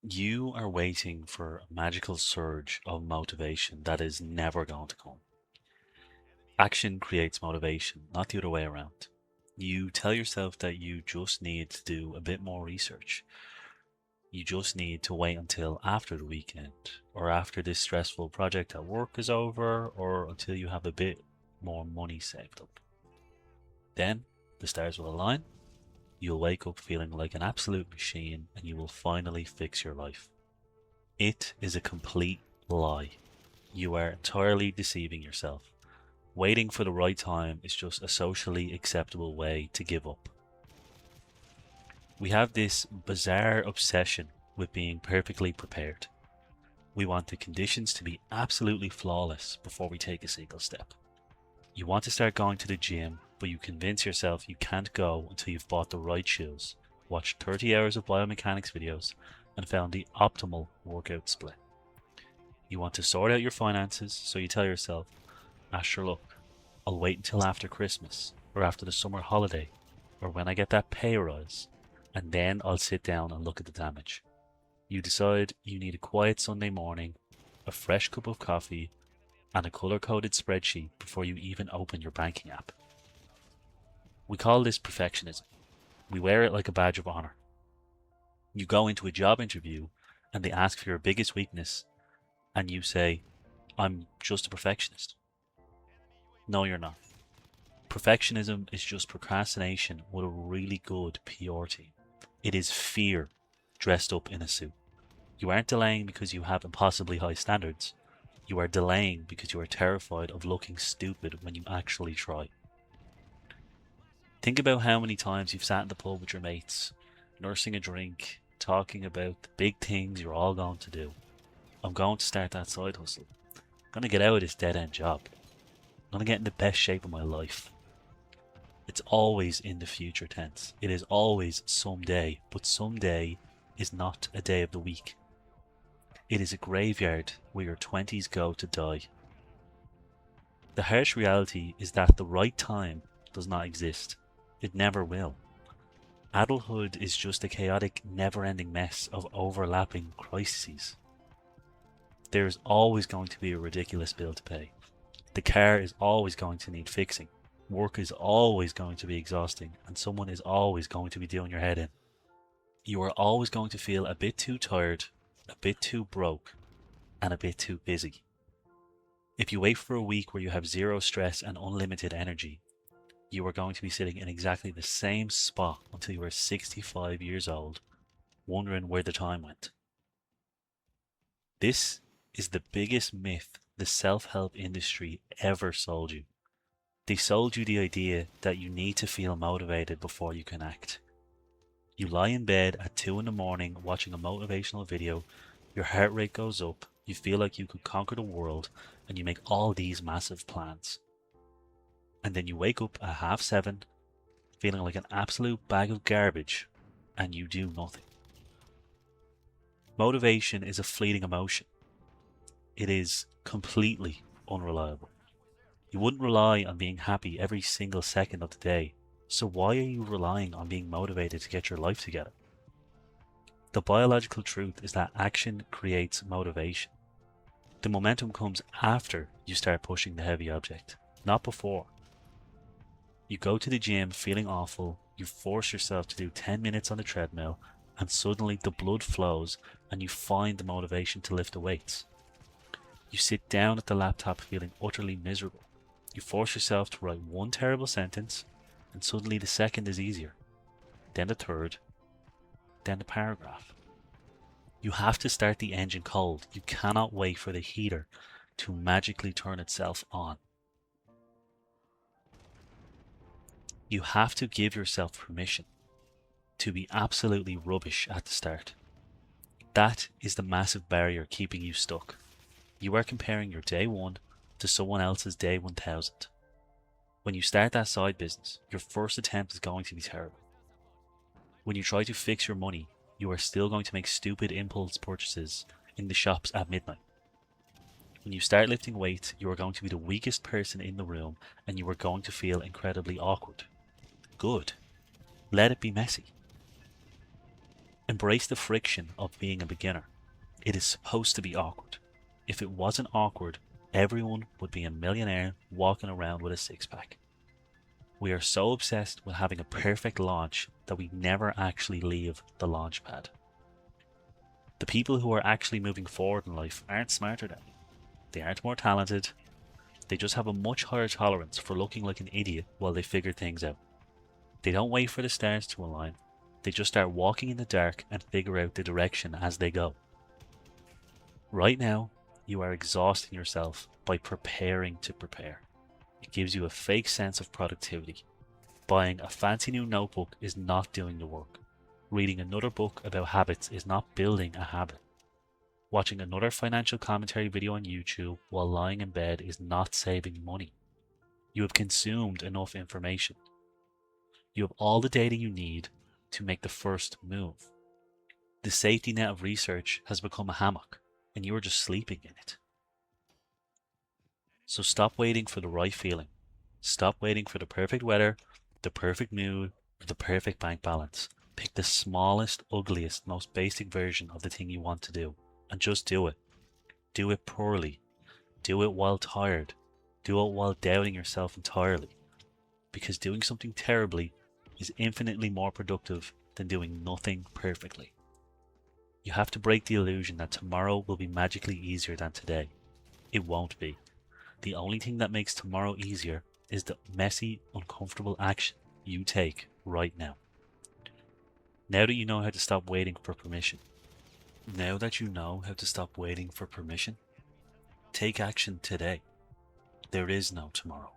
You are waiting for a magical surge of motivation that is never going to come. Action creates motivation, not the other way around. You tell yourself that you just need to do a bit more research. You just need to wait until after the weekend, or after this stressful project at work is over, or until you have a bit more money saved up. Then the stars will align, you'll wake up feeling like an absolute machine, and you will finally fix your life. It is a complete lie. You are entirely deceiving yourself. Waiting for the right time is just a socially acceptable way to give up. We have this bizarre obsession with being perfectly prepared. We want the conditions to be absolutely flawless before we take a single step. You want to start going to the gym, but you convince yourself you can't go until you've bought the right shoes, watched 30 hours of biomechanics videos, and found the optimal workout split. You want to sort out your finances, so you tell yourself, sure, look, I'll wait until after Christmas, or after the summer holiday, or when I get that pay rise, and then I'll sit down and look at the damage. You decide you need a quiet Sunday morning, a fresh cup of coffee, and a color-coded spreadsheet before you even open your banking app. We call this perfectionism. We wear it like a badge of honor. You go into a job interview and they ask for your biggest weakness, and you say, I'm just a perfectionist. No, you're not. Perfectionism is just procrastination with a really good PR team. It is fear dressed up in a suit. You aren't delaying because you have impossibly high standards. You are delaying because you are terrified of looking stupid when you actually try. Think about how many times you've sat in the pub with your mates, nursing a drink, talking about the big things you're all going to do. I'm going to start that side hustle. I'm going to get out of this dead end job. I'm going to get in the best shape of my life. It's always in the future tense. It is always someday, but someday is not a day of the week. It is a graveyard where your 20s go to die. The harsh reality is that the right time does not exist. It never will. Adulthood is just a chaotic, never-ending mess of overlapping crises. There is always going to be a ridiculous bill to pay. The car is always going to need fixing. Work is always going to be exhausting, and someone is always going to be doing your head in. You are always going to feel a bit too tired, a bit too broke, and a bit too busy. If you wait for a week where you have zero stress and unlimited energy, you are going to be sitting in exactly the same spot until you are 65 years old, wondering where the time went. This is the biggest myth the self-help industry ever sold you. They sold you the idea that you need to feel motivated before you can act. You lie in bed at 2 in the morning watching a motivational video, your heart rate goes up, you feel like you could conquer the world, and you make all these massive plans. And then you wake up at 7:30, feeling like an absolute bag of garbage, and you do nothing. Motivation is a fleeting emotion. It is completely unreliable. You wouldn't rely on being happy every single second of the day, so why are you relying on being motivated to get your life together? The biological truth is that action creates motivation. The momentum comes after you start pushing the heavy object, not before. You go to the gym feeling awful, you force yourself to do 10 minutes on the treadmill, and suddenly the blood flows and you find the motivation to lift the weights. You sit down at the laptop feeling utterly miserable. You force yourself to write one terrible sentence, and suddenly the second is easier, then the third, then the paragraph. You have to start the engine cold. You cannot wait for the heater to magically turn itself on. You have to give yourself permission to be absolutely rubbish at the start. That is the massive barrier keeping you stuck. You are comparing your day one to someone else's day 1000. When you start that side business, your first attempt is going to be terrible. When you try to fix your money, you are still going to make stupid impulse purchases in the shops at midnight. When you start lifting weights, you are going to be the weakest person in the room and you are going to feel incredibly awkward. Good. Let it be messy. Embrace the friction of being a beginner. It is supposed to be awkward. If it wasn't awkward, everyone would be a millionaire walking around with a six-pack. We are so obsessed with having a perfect launch that we never actually leave the launch pad. The people who are actually moving forward in life aren't smarter than you. They aren't more talented. They just have a much higher tolerance for looking like an idiot while they figure things out. They don't wait for the stars to align. They just start walking in the dark and figure out the direction as they go. Right now, you are exhausting yourself by preparing to prepare. It gives you a fake sense of productivity. Buying a fancy new notebook is not doing the work. Reading another book about habits is not building a habit. Watching another financial commentary video on YouTube while lying in bed is not saving money. You have consumed enough information. You have all the data you need to make the first move. The safety net of research has become a hammock, and you are just sleeping in it. So stop waiting for the right feeling. Stop waiting for the perfect weather, the perfect mood, or the perfect bank balance. Pick the smallest, ugliest, most basic version of the thing you want to do, and just do it. Do it poorly. Do it while tired. Do it while doubting yourself entirely. Because doing something terribly is infinitely more productive than doing nothing perfectly. You have to break the illusion that tomorrow will be magically easier than today. It won't be. The only thing that makes tomorrow easier is the messy, uncomfortable action you take right now. Now that you know how to stop waiting for permission, take action today. There is no tomorrow.